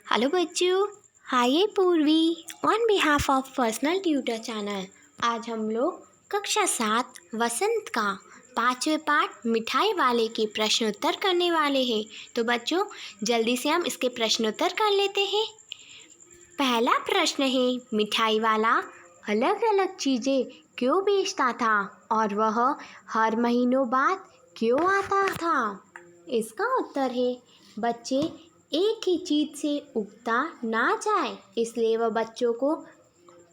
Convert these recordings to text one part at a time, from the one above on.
Hello बच्चों, हाय पूर्वी on behalf of personal tutor channel. आज हम लोग कक्षा 7 वसंत का 5वें पाठ मिठाई वाले के प्रश्नोत्तर करने वाले हैं। तो बच्चों जल्दी से हम इसके प्रश्नोत्तर कर लेते हैं। पहला प्रश्न है, मिठाई वाला अलग अलग चीज़ें क्यों बेचता था और वह हर महीनों बाद क्यों आता था? इसका उत्तर है, बच्चे एक ही चीज़ से उगता ना जाए, इसलिए वह बच्चों को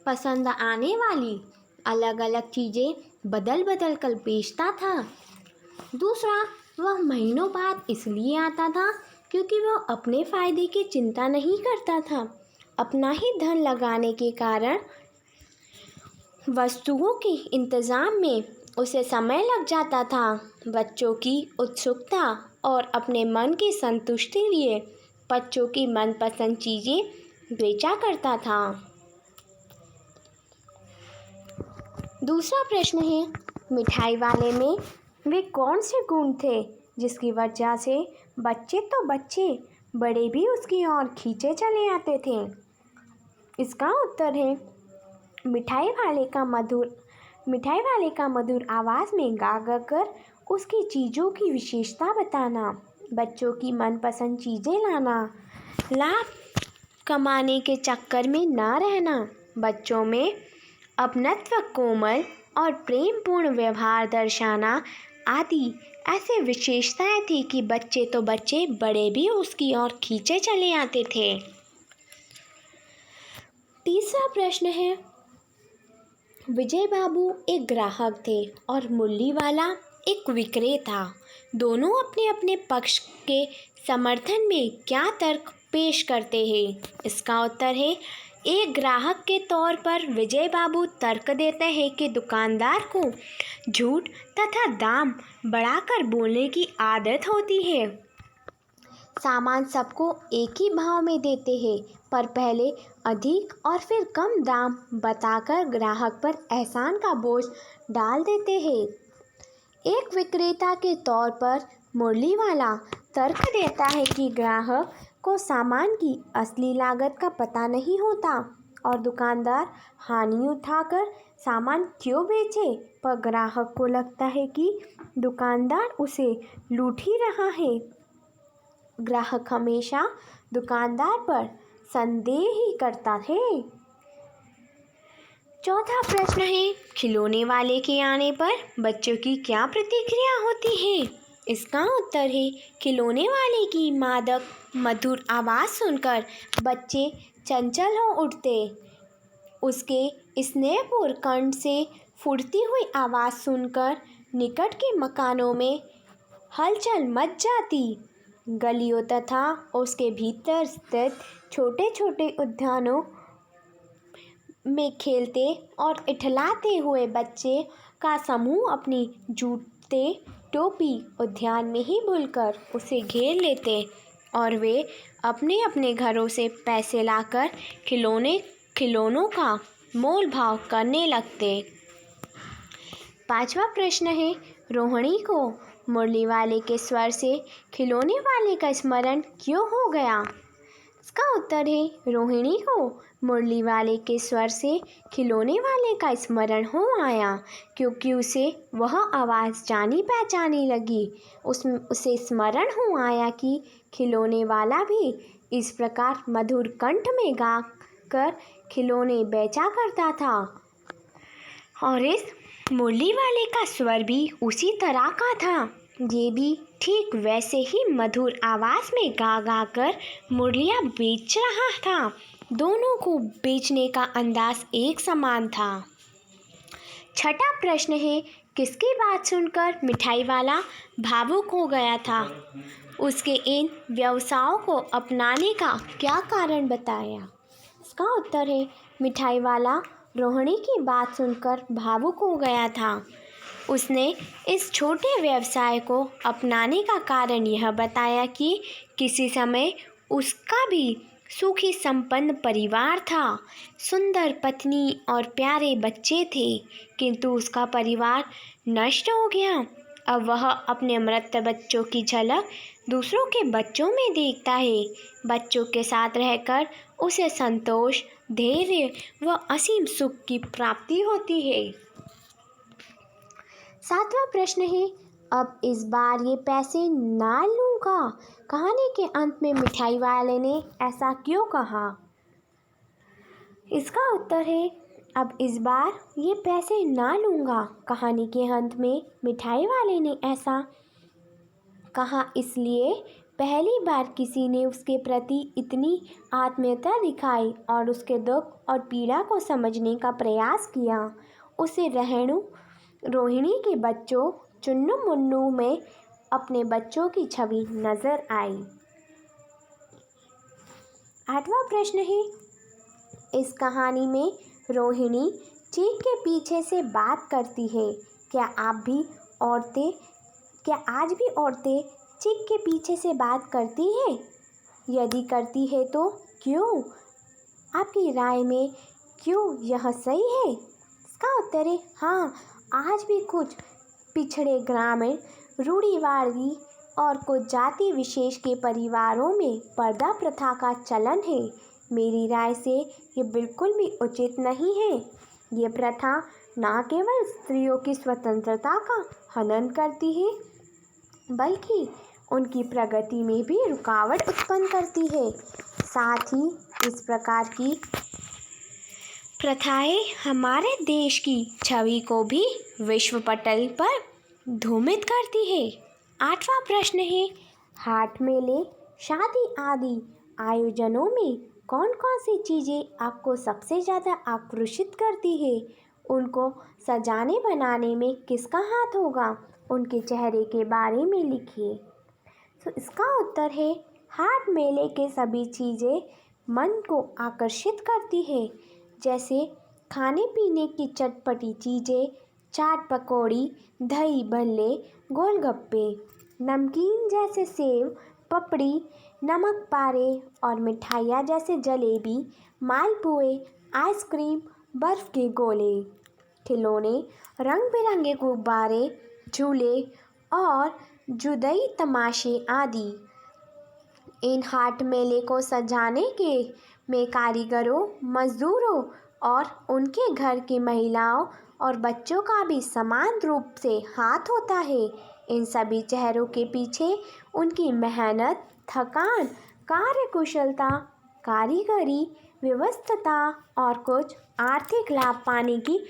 पसंद आने वाली अलग अलग चीज़ें बदल बदल कर बेचता था। दूसरा, वह महीनों बाद इसलिए आता था क्योंकि वह अपने फ़ायदे की चिंता नहीं करता था। अपना ही धन लगाने के कारण वस्तुओं के इंतज़ाम में उसे समय लग जाता था। बच्चों की उत्सुकता और अपने मन की संतुष्टि लिए बच्चों की मनपसंद चीज़ें बेचा करता था। दूसरा प्रश्न है, मिठाई वाले में वे कौन से गुण थे जिसकी वजह से बच्चे तो बच्चे बड़े भी उसकी ओर खींचे चले आते थे? इसका उत्तर है, मिठाई वाले का मधुर आवाज़ में गा गा कर उसकी चीज़ों की विशेषता बताना, बच्चों की मनपसंद चीज़ें लाना, लाभ कमाने के चक्कर में ना रहना, बच्चों में अपनत्व, कोमल और प्रेमपूर्ण व्यवहार दर्शाना आदि ऐसे विशेषताएं थी कि बच्चे तो बच्चे बड़े भी उसकी ओर खींचे चले आते थे। तीसरा प्रश्न है, विजय बाबू एक ग्राहक थे और मुरली वाला एक विक्रेता। दोनों अपने अपने पक्ष के समर्थन में क्या तर्क पेश करते हैं? इसका उत्तर है, एक ग्राहक के तौर पर विजय बाबू तर्क देते हैं कि दुकानदार को झूठ तथा दाम बढ़ाकर बोलने की आदत होती है। सामान सबको एक ही भाव में देते हैं, पर पहले अधिक और फिर कम दाम बताकर ग्राहक पर एहसान का बोझ डाल देते हैं। एक विक्रेता के तौर पर मुरली वाला तर्क देता है कि ग्राहक को सामान की असली लागत का पता नहीं होता और दुकानदार हानि उठाकर सामान क्यों बेचे, पर ग्राहक को लगता है कि दुकानदार उसे लूट ही रहा है। ग्राहक हमेशा दुकानदार पर संदेह ही करता है। चौथा प्रश्न है, खिलौने वाले के आने पर बच्चों की क्या प्रतिक्रिया होती है? इसका उत्तर है, खिलौने वाले की मादक मधुर आवाज़ सुनकर बच्चे चंचल हो उठते। उसके स्नेहपूर्ण कंठ से फूटती हुई आवाज़ सुनकर निकट के मकानों में हलचल मच जाती। गलियों तथा उसके भीतर स्थित छोटे छोटे उद्यानों में खेलते और इठलाते हुए बच्चे का समूह अपनी जूते टोपी उद्यान में ही भूलकर उसे घेर लेते और वे अपने अपने घरों से पैसे लाकर खिलौनों का मोल भाव करने लगते। पांचवा प्रश्न है, रोहिणी को मुरली वाले के स्वर से खिलौने वाले का स्मरण क्यों हो गया? इसका उत्तर है, रोहिणी को मुरली वाले के स्वर से खिलौने वाले का स्मरण हो आया क्योंकि उसे वह आवाज़ जानी पहचानी लगी। उसे स्मरण हो आया कि खिलौने वाला भी इस प्रकार मधुर कंठ में गा कर खिलौने बेचा करता था और इस मुरली वाले का स्वर भी उसी तरह का था। ये भी ठीक वैसे ही मधुर आवाज़ में गा गा कर मुरलियाँ बेच रहा था। दोनों को बेचने का अंदाज एक समान था। छठा प्रश्न है, किसकी बात सुनकर मिठाई वाला भावुक हो गया था? उसके इन व्यवसायों को अपनाने का क्या कारण बताया? इसका उत्तर है, मिठाई वाला रोहिणी की बात सुनकर भावुक हो गया था। उसने इस छोटे व्यवसाय को अपनाने का कारण यह बताया कि किसी समय उसका भी सुखी संपन्न परिवार था, सुंदर पत्नी और प्यारे बच्चे थे, किंतु उसका परिवार नष्ट हो गया। अब वह अपने मृत बच्चों की झलक दूसरों के बच्चों में देखता है। बच्चों के साथ रहकर उसे संतोष, धैर्य व असीम सुख की प्राप्ति होती है। 7वां प्रश्न है, अब इस बार ये पैसे ना लूँगा। कहानी के अंत में मिठाई वाले ने ऐसा क्यों कहा? इसका उत्तर है, अब इस बार ये पैसे ना लूँगा। कहानी के अंत में मिठाई वाले ने ऐसा कहा इसलिए पहली बार किसी ने उसके प्रति इतनी आत्मीयता दिखाई और उसके दुख और पीड़ा को समझने का प्रयास किया। उसे रोहिणी के बच्चों चुन्नू मुन्नू में अपने बच्चों की छवि नजर आई। 8वां प्रश्न है, इस कहानी में रोहिणी चीख के पीछे से बात करती है। क्या आज भी औरतें चीख के पीछे से बात करती है? यदि करती है तो क्यों? आपकी राय में क्यों यह सही है? इसका उत्तर है हाँ, आज भी कुछ पिछड़े ग्रामीण, रूढ़िवादी और कुछ जाति विशेष के परिवारों में पर्दा प्रथा का चलन है। मेरी राय से ये बिल्कुल भी उचित नहीं है। ये प्रथा न केवल स्त्रियों की स्वतंत्रता का हनन करती है, बल्कि उनकी प्रगति में भी रुकावट उत्पन्न करती है। साथ ही इस प्रकार की प्रथाएं हमारे देश की छवि को भी विश्व पटल पर धूमित करती है। 8वां प्रश्न है, हाट मेले, शादी आदि आयोजनों में कौन कौन सी चीज़ें आपको सबसे ज़्यादा आकर्षित करती है? उनको सजाने बनाने में किसका हाथ होगा? उनके चेहरे के बारे में लिखिए। तो इसका उत्तर है, हाट मेले के सभी चीज़ें मन को आकर्षित करती है, जैसे खाने पीने की चटपटी चीज़ें, चाट पकौड़ी, दही भल्ले, गोलगप्पे, नमकीन जैसे सेव, पपड़ी, नमक पारे और मिठाइयाँ जैसे जलेबी, मालपुए, आइसक्रीम, बर्फ़ के गोले, खिलौने, रंग बिरंगे गुब्बारे, झूले और जुदाई तमाशे आदि। इन हाट मेले को सजाने के में कारीगरों, मजदूरों और उनके घर की महिलाओं और बच्चों का भी समान रूप से हाथ होता है। इन सभी चेहरों के पीछे उनकी मेहनत, थकान, कार्यकुशलता, कारीगरी, व्यवस्थता और कुछ आर्थिक लाभ पाने की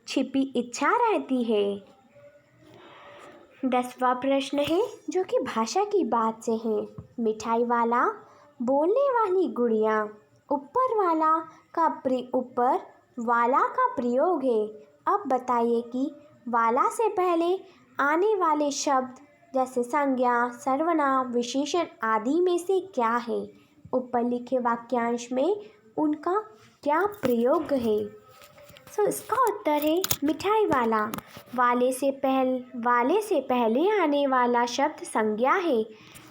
छिपी इच्छा रहती है। 10वां प्रश्न है, जो कि भाषा की बात से है। मिठाई वाला, बोलने वाली गुड़िया, ऊपर वाला का प्रयोग है। अब बताइए कि वाला से पहले आने वाले शब्द जैसे संज्ञा, सर्वनाम, विशेषण आदि में से क्या है? ऊपर लिखे वाक्यांश में उनका क्या प्रयोग है? इसका उत्तर है मिठाई वाला। वाले से पहले आने वाला शब्द संज्ञा है,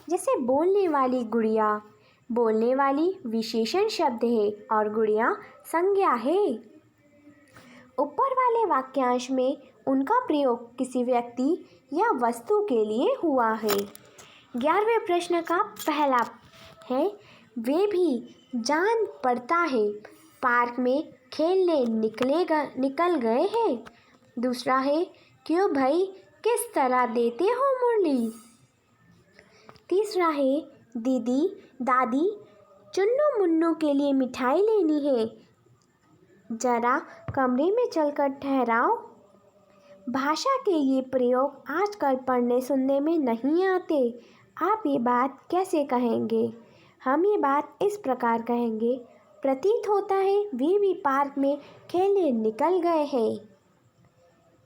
जैसे बोलने वाली गुड़िया। बोलने वाली विशेषण शब्द है और गुड़िया संज्ञा है। ऊपर वाले वाक्यांश में उनका प्रयोग किसी व्यक्ति या वस्तु के लिए हुआ है। 11वें प्रश्न का पहला है, वे भी जान पड़ता है पार्क में खेलने निकल गए हैं। दूसरा है, क्यों भाई किस तरह देते हो मुरली? तीसरा है, दीदी दादी चुन्नू मुन्नू के लिए मिठाई लेनी है, जरा कमरे में चलकर ठहराओ। भाषा के ये प्रयोग आजकल पढ़ने सुनने में नहीं आते। आप ये बात कैसे कहेंगे? हम ये बात इस प्रकार कहेंगे, प्रतीत होता है वे भी पार्क में खेलने निकल गए हैं।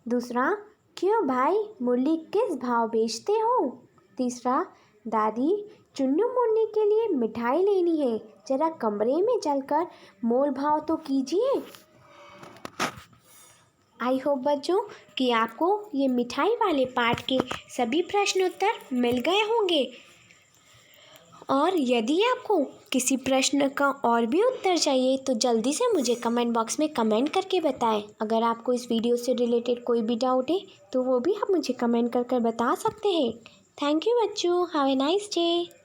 दूसरा, क्यों भाई मुरली किस भाव बेचते हो? तीसरा, दादी चुन्नू मुन्नी के लिए मिठाई लेनी है, जरा कमरे में चलकर मोल भाव तो कीजिए। आई होप बच्चों कि आपको ये मिठाई वाले पाठ के सभी प्रश्नोत्तर मिल गए होंगे। और यदि आपको किसी प्रश्न का और भी उत्तर चाहिए तो जल्दी से मुझे कमेंट बॉक्स में कमेंट करके बताएं। अगर आपको इस वीडियो से रिलेटेड कोई भी डाउट है तो वो भी आप मुझे कमेंट कर बता सकते हैं। थैंक यू बच्चों, हैव ए नाइस डे।